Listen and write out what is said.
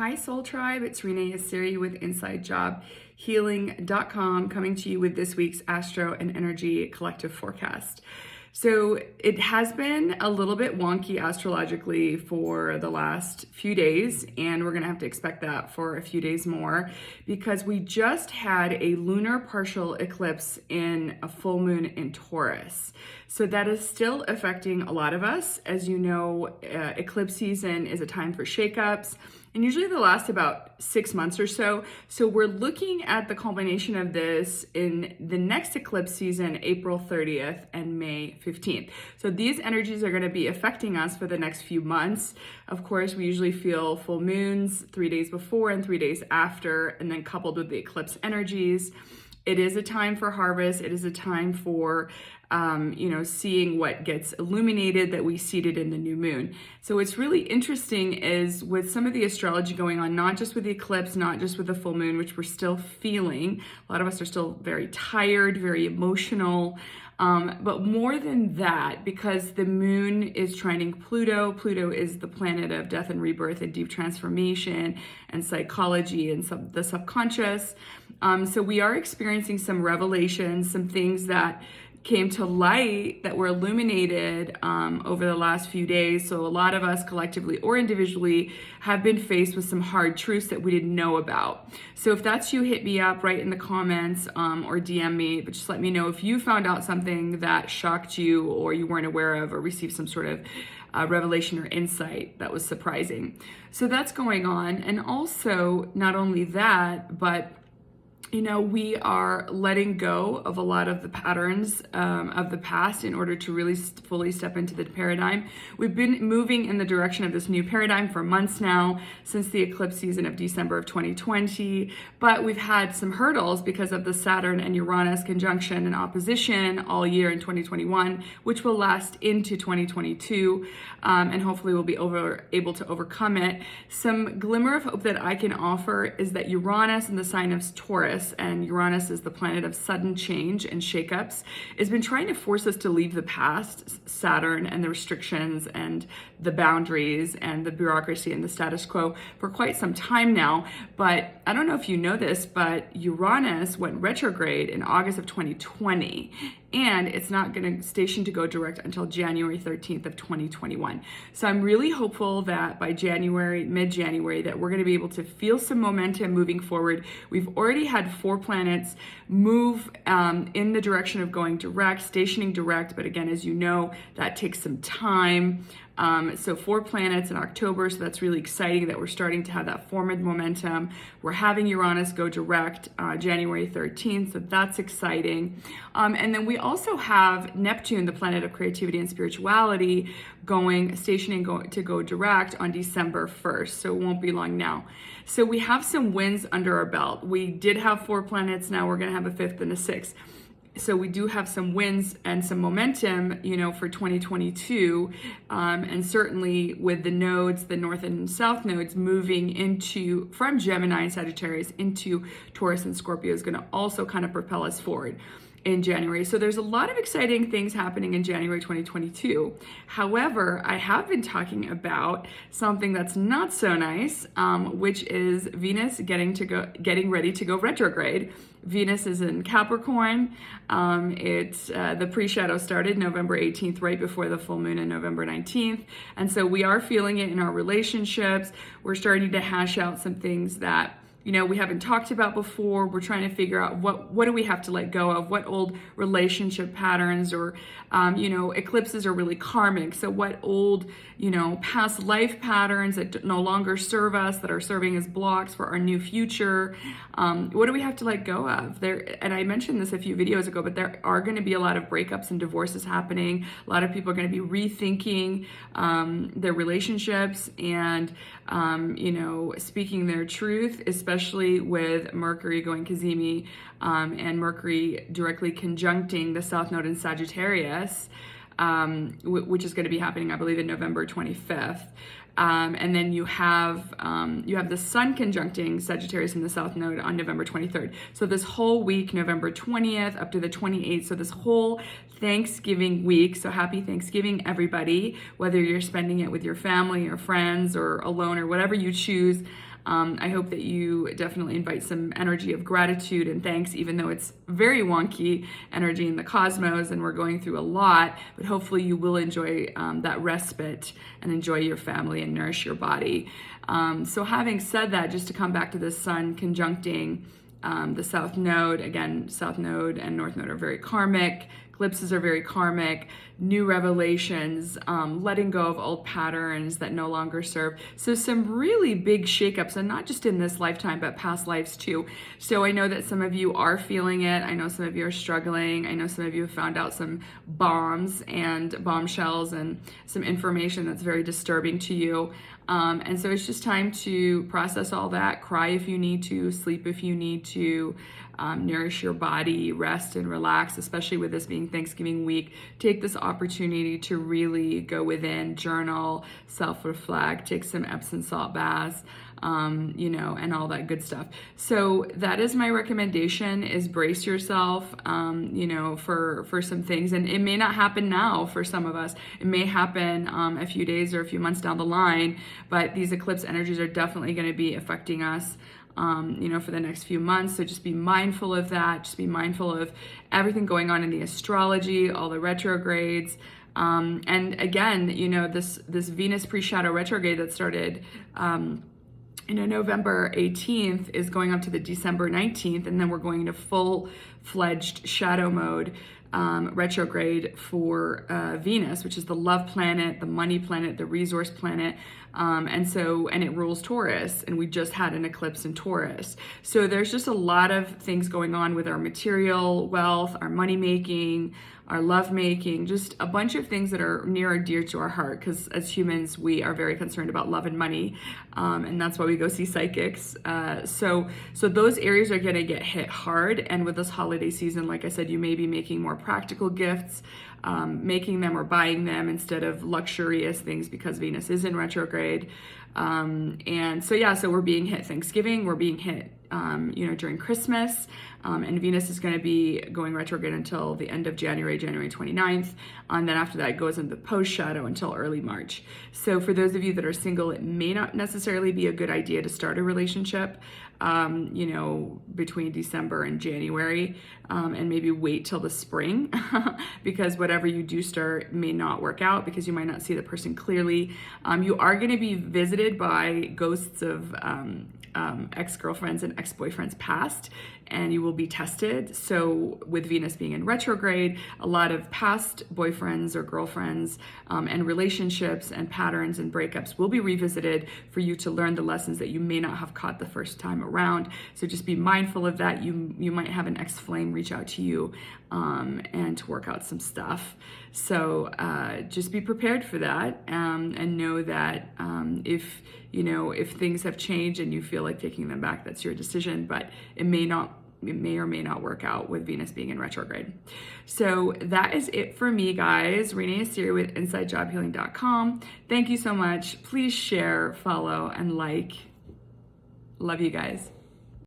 Hi Soul Tribe, it's Renee Asiri with InsideJobHealing.com coming to you with this week's Astro and Energy Collective Forecast. So it has been a little bit wonky astrologically for the last few days, and we're going to have to expect that for a few days more because we just had a lunar partial eclipse in a full moon in Taurus. So that is still affecting a lot of us. As you know, eclipse season is a time for shakeups, and usually they last about 6 months or so. So we're looking at the culmination of this in the next eclipse season, April 30th and May 15th. So these energies are going to be affecting us for the next few months. Of course, we usually feel full moons 3 days before and 3 days after, and then coupled with the eclipse energies. It is a time for harvest. It is a time for seeing what gets illuminated that we seeded in the new moon. So what's really interesting is with some of the astrology going on, not just with the eclipse, not just with the full moon, which we're still feeling. A lot of us are still very tired, very emotional. But more than that, because the moon is trining Pluto. Pluto is the planet of death and rebirth and deep transformation and psychology and the subconscious. So we are experiencing some revelations, some things that came to light that were illuminated over the last few days. So a lot of us collectively or individually have been faced with some hard truths that we didn't know about. So if that's you, hit me up, write in the comments or DM me, but just let me know if you found out something that shocked you or you weren't aware of or received some sort of revelation or insight that was surprising. So that's going on. And also not only that, but we are letting go of a lot of the patterns of the past in order to really fully step into the paradigm. We've been moving in the direction of this new paradigm for months now, since the eclipse season of December of 2020, but we've had some hurdles because of the Saturn and Uranus conjunction and opposition all year in 2021, which will last into 2022, and hopefully we'll be able to overcome it. Some glimmer of hope that I can offer is that Uranus in the sign of Taurus, and Uranus is the planet of sudden change and shakeups, has been trying to force us to leave the past, Saturn, and the restrictions and the boundaries and the bureaucracy and the status quo for quite some time now. But I don't know if you know this, but Uranus went retrograde in August of 2020. And it's not going to station to go direct until January 13th of 2021. So I'm really hopeful that by January, mid-January, that we're going to be able to feel some momentum moving forward. We've already had 4 planets move in the direction of going direct, stationing direct. But again, as you know, that takes some time. So 4 planets in October, so that's really exciting that we're starting to have that forward momentum. We're having Uranus go direct January 13th, so that's exciting. And then we also have Neptune, the planet of creativity and spirituality, stationing to go direct on December 1st, so it won't be long now. So we have some wins under our belt. We did have 4 planets, now we're going to have a 5th and a 6th. So we do have some wins and some momentum, for 2022. And certainly with the nodes, the north and south nodes moving from Gemini and Sagittarius into Taurus and Scorpio is going to also kind of propel us forward in January. So there's a lot of exciting things happening in January 2022. However, I have been talking about something that's not so nice, which is Venus getting ready to go retrograde. Venus is in Capricorn. The pre-shadow started November 18th, right before the full moon on November 19th. And so we are feeling it in our relationships. We're starting to hash out some things that we haven't talked about before. We're trying to figure out what do we have to let go of, what old relationship patterns or, eclipses are really karmic. So what old, past life patterns that no longer serve us, that are serving as blocks for our new future. What do we have to let go of? And I mentioned this a few videos ago, but there are going to be a lot of breakups and divorces happening. A lot of people are going to be rethinking their relationships and, speaking their truth, especially with Mercury going Cazimi and Mercury directly conjuncting the South Node in Sagittarius, which is going to be happening, I believe, in November 25th. And then you have the Sun conjuncting Sagittarius in the South Node on November 23rd. So this whole week, November 20th up to the 28th, so this whole Thanksgiving week, so happy Thanksgiving, everybody, whether you're spending it with your family or friends or alone or whatever you choose. I hope that you definitely invite some energy of gratitude and thanks, even though it's very wonky energy in the cosmos and we're going through a lot, but hopefully you will enjoy that respite and enjoy your family and nourish your body. So having said that, just to come back to the sun conjuncting the South Node, again, South Node and North Node are very karmic. Eclipses are very karmic, new revelations, letting go of old patterns that no longer serve. So some really big shakeups, and not just in this lifetime, but past lives too. So I know that some of you are feeling it. I know some of you are struggling. I know some of you have found out some bombs and bombshells and some information that's very disturbing to you. And so it's just time to process all that, cry if you need to, sleep if you need to, nourish your body, rest and relax, especially with this being Thanksgiving week. Take this opportunity to really go within, journal, self-reflect, take some Epsom salt baths, and all that good stuff. So that is my recommendation, is brace yourself, for some things. And it may not happen now for some of us. It may happen a few days or a few months down the line, but these eclipse energies are definitely going to be affecting us for the next few months. So just be mindful of that. Just be mindful of everything going on in the astrology, all the retrogrades. And again, this Venus pre-shadow retrograde that started, November 18th is going up to the December 19th, and then we're going into full-fledged shadow mode retrograde for Venus, which is the love planet, the money planet, the resource planet. And it rules Taurus, and we just had an eclipse in Taurus. So there's just a lot of things going on with our material wealth, our money making, our love making, just a bunch of things that are near and dear to our heart, because as humans, we are very concerned about love and money. And that's why we go see psychics. So those areas are going to get hit hard. And with this holiday season, like I said, you may be making more practical gifts, making them or buying them instead of luxurious things, because Venus is in retrograde. So we're being hit Thanksgiving, we're being hit, during Christmas, and Venus is going to be going retrograde until the end of January 29th. And then after that, it goes into post shadow until early March. So for those of you that are single, it may not necessarily be a good idea to start a relationship, between December and January, and maybe wait till the spring, because whatever you do start may not work out, because you might not see the person clearly. You are going to be visited by ghosts of ex-girlfriends and ex-boyfriends past, and you will be tested. So with Venus being in retrograde, a lot of past boyfriends or girlfriends and relationships and patterns and breakups will be revisited for you to learn the lessons that you may not have caught the first time around. So just be mindful of that. You might have an ex-flame reach out to you and to work out some stuff. So just be prepared for that, and know that if things have changed and you feel like taking them back, that's your decision, but it may or may not work out with Venus being in retrograde. So that is it for me, guys. Renee Asiri with InsideJobHealing.com. Thank you so much. Please share, follow, and like. Love you guys.